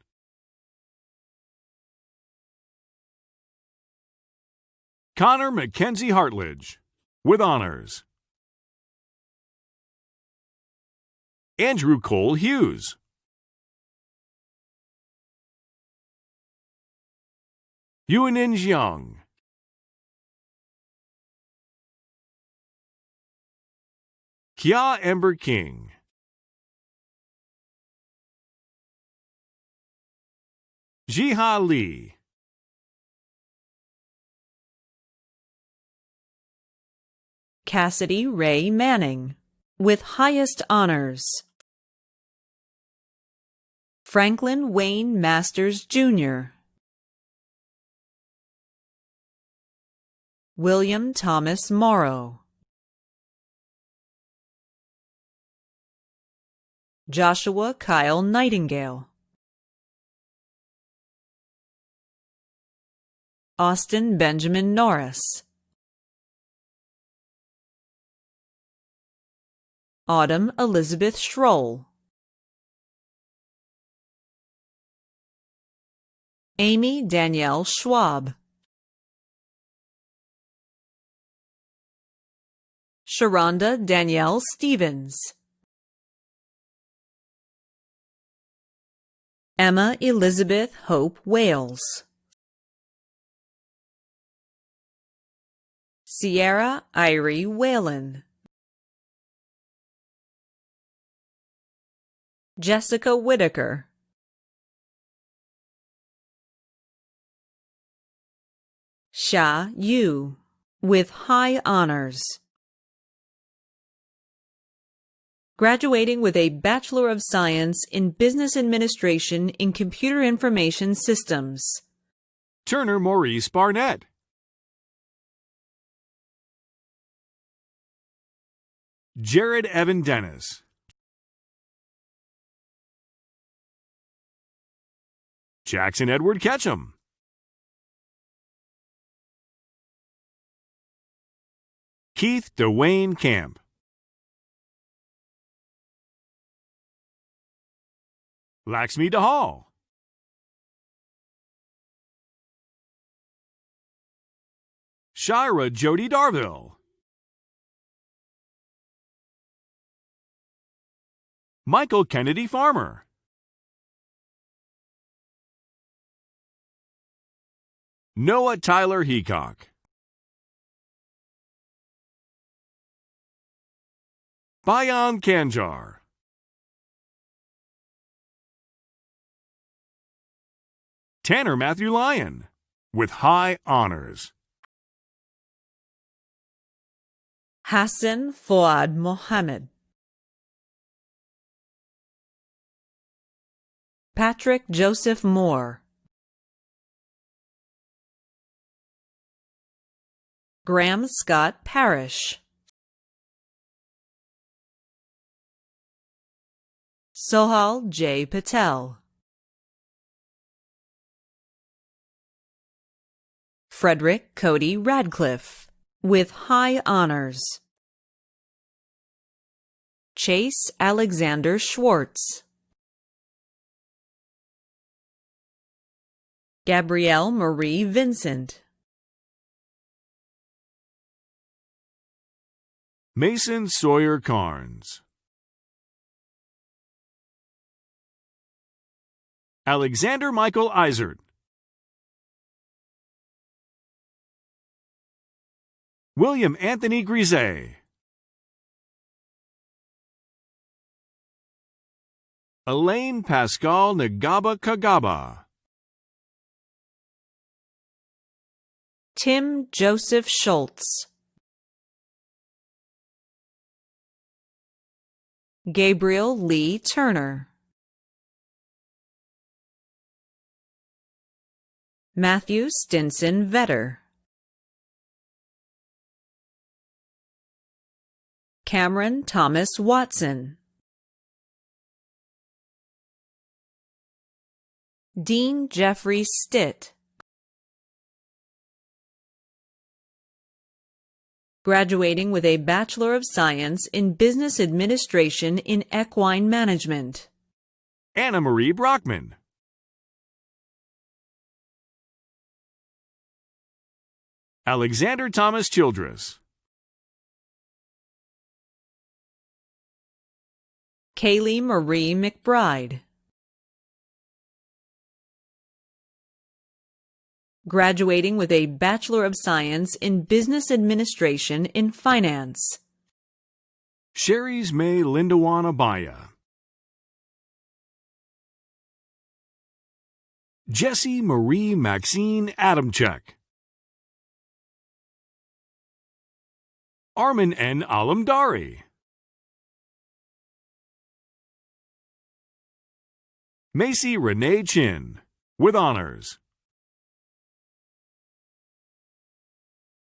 Connor Mackenzie Hartledge, with honors. Andrew Cole Hughes. Yuanin Jiang. Kia Ember King. Jiha Lee. Cassidy Ray Manning, with highest honors. Franklin Wayne Masters, Jr. William Thomas Morrow. Joshua Kyle Nightingale. Austin Benjamin Norris. Autumn Elizabeth Schroll. Amy Danielle Schwab. Sharonda Danielle Stevens. Emma Elizabeth Hope Wales. Sierra Irie Whalen. Jessica Whitaker. Xia Yu, with high honors. Graduating with a Bachelor of Science in Business Administration in Computer Information Systems. Turner Maurice Barnett. Jared Evan Dennis. Jackson Edward Ketchum. Keith DeWayne Camp. Laxmi Dahal. Shira Jody Darville. Michael Kennedy Farmer. Noah Tyler Heacock. Bayan Kanjar. Tanner Matthew Lyon, with high honors. Hassan Fuad Mohammed. Patrick Joseph Moore. Graham Scott Parrish. Sohal J. Patel. Frederick Cody Radcliffe, with high honors. Chase Alexander Schwartz. Gabrielle Marie Vincent. Mason Sawyer Carnes. Alexander Michael Eisert. William Anthony Grise. Elaine Pascal Nagaba Kagaba. Tim Joseph Schultz. Gabriel Lee Turner. Matthew Stinson Vetter. Cameron Thomas Watson. Dean Jeffrey Stitt. Graduating with a Bachelor of Science in Business Administration in Equine Management. Anna Marie Brockman. Alexander Thomas Childress. Kaylee Marie McBride. Graduating with a Bachelor of Science in Business Administration in Finance. Sherry's May Lindawan Abaya. Jessie Marie Maxine Adamchek. Armin N. Alamdari. Macy Renee Chin, with honors.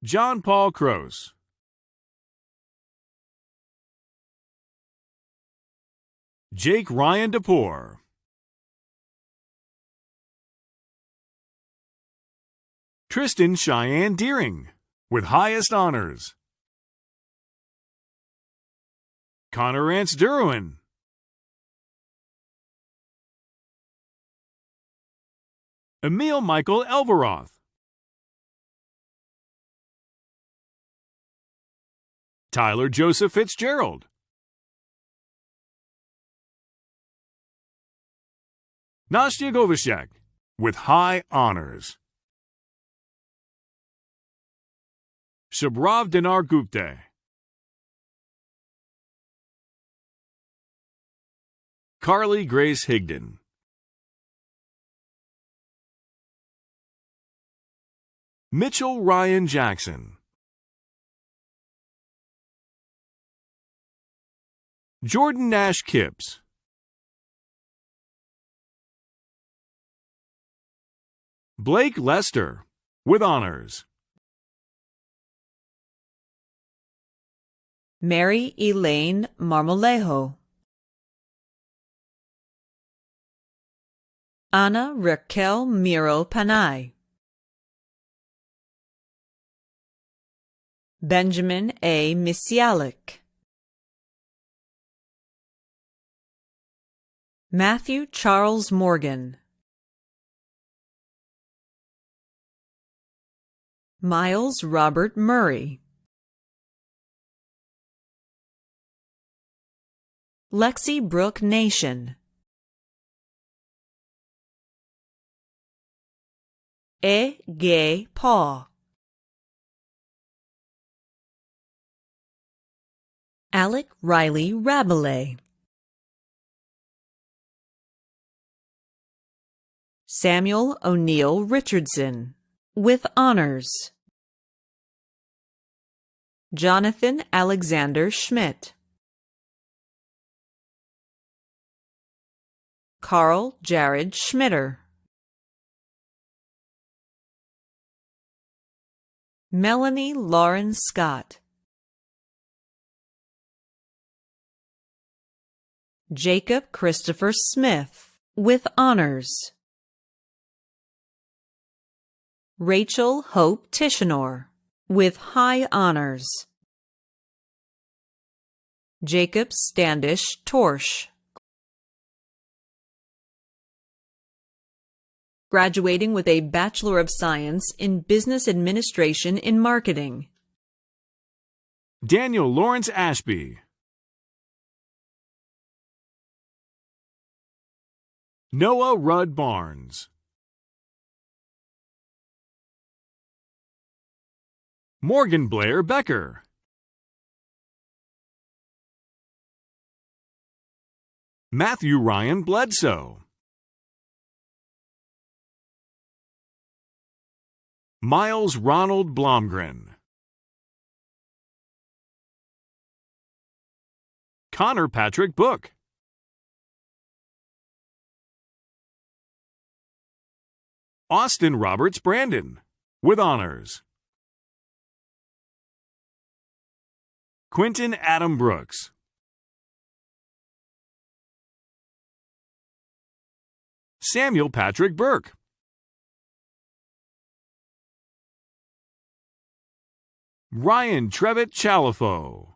John Paul Kroos. Jake Ryan DePore. Tristan Cheyenne Deering, with highest honors. Connor Rance Derwin. Emil Michael Elveroth. Tyler Joseph Fitzgerald. Nastya Govishek, with high honors. Shabrav Dinar Gupte. Carly Grace Higdon. Mitchell Ryan Jackson. Jordan Nash Kipps. Blake Lester, with honors. Mary Elaine Marmolejo. Ana Raquel Miro Panay. Benjamin A. Misialik. Matthew Charles Morgan. Miles Robert Murray. Lexi Brooke Nation. E. Gay Paw. Alec Riley Rabelais. Samuel O'Neill Richardson, with honors. Jonathan Alexander Schmidt. Carl Jared Schmitter. Melanie Lauren Scott. Jacob Christopher Smith, with honors. Rachel Hope Tishanor, with high honors. Jacob Standish Torsch. Graduating with a Bachelor of Science in Business Administration in Marketing. Daniel Lawrence Ashby. Noah Rudd Barnes. Morgan Blair Becker. Matthew Ryan Bledsoe. Miles Ronald Blomgren. Connor Patrick Book. Austin Roberts Brandon, with honors. Quentin Adam Brooks. Samuel Patrick Burke. Ryan Trevitt Chalifo.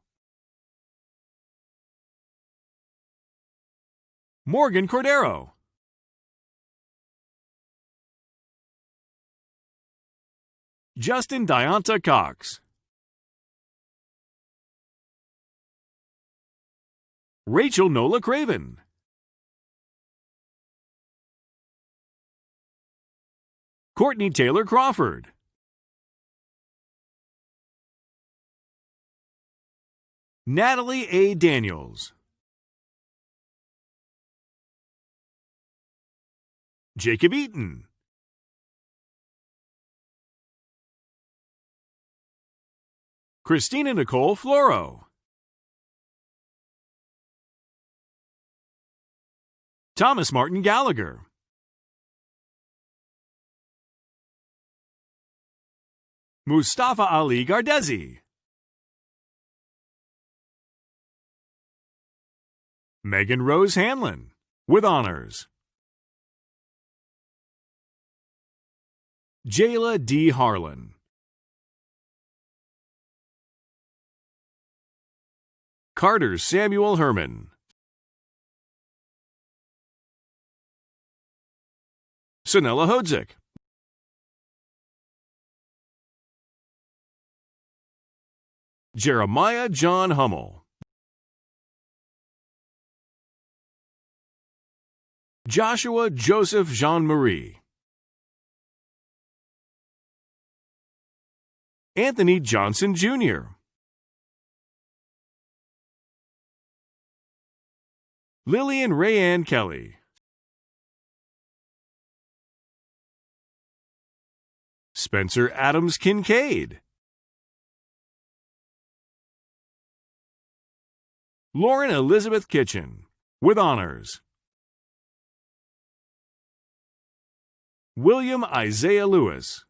Morgan Cordero. Justin Dianta Cox, Rachel Nola Craven, Courtney Taylor Crawford, Natalie A. Daniels, Jacob Eaton, Christina Nicole Floro, Thomas Martin Gallagher, Mustafa Ali Gardezi, Megan Rose Hanlon, with honors. Jayla D. Harlan, Carter Samuel Herman, Sanella Hodzik, Jeremiah John Hummel, Joshua Joseph Jean-Marie, Anthony Johnson Jr., Lillian Rayanne Kelly, Spencer Adams Kincaid, Lauren Elizabeth Kitchen, with honors. William Isaiah Lewis,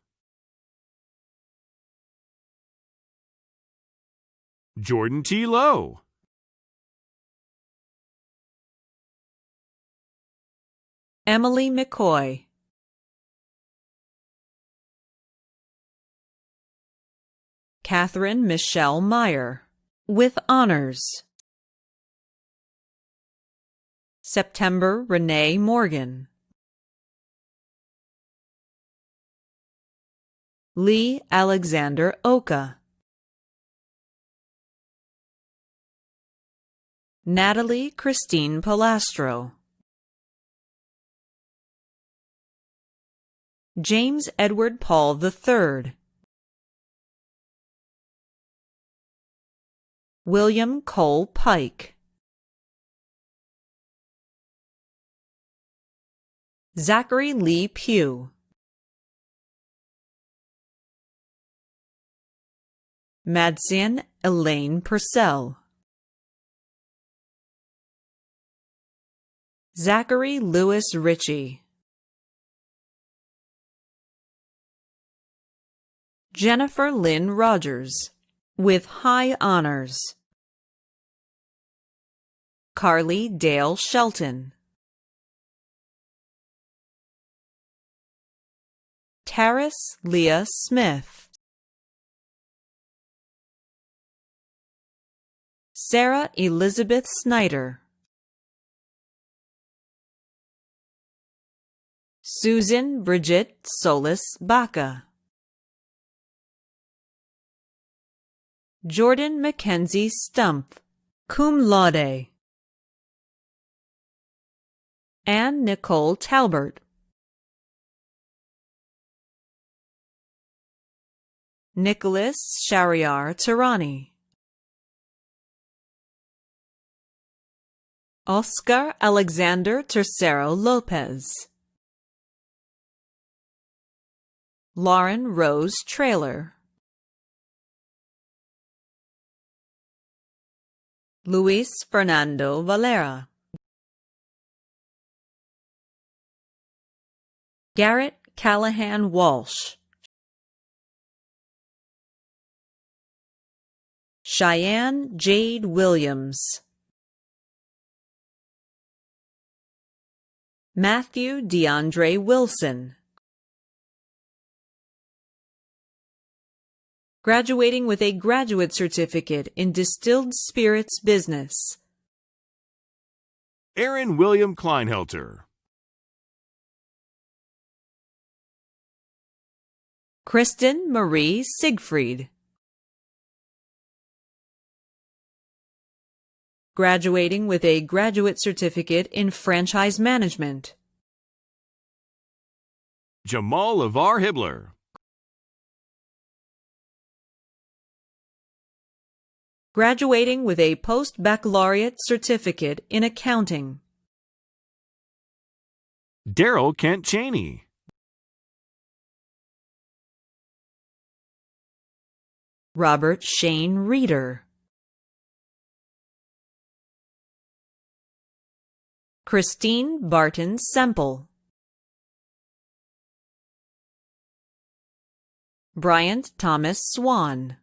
Jordan T. Lowe, Emily McCoy, Catherine Michelle Meyer, with honors. September Renee Morgan, Lee Alexander Oka, Natalie Christine Palastro, James Edward Paul III, William Cole Pike, Zachary Lee Pugh, Madsen Elaine Purcell, Zachary Lewis Ritchie, Jennifer Lynn Rogers, with high honors. Carly Dale Shelton, Taris Leah Smith, Sarah Elizabeth Snyder, Susan Bridget Solis Baca, Jordan Mackenzie Stump, cum laude, Anne Nicole Talbert, Nicholas Shariar Tirani, Oscar Alexander Tercero Lopez, Lauren Rose Traylor, Luis Fernando Valera, Garrett Callahan Walsh, Cheyenne Jade Williams, Matthew DeAndre Wilson, graduating with a graduate certificate in distilled spirits business, Aaron William Kleinhelter, Kristen Marie Siegfried. Graduating with a graduate certificate in franchise management. Jamal Lavar Hibbler. Graduating with a post-baccalaureate certificate in accounting. Daryl Kent Cheney. Robert Shane Reeder. Christine Barton Semple. Bryant Thomas Swan.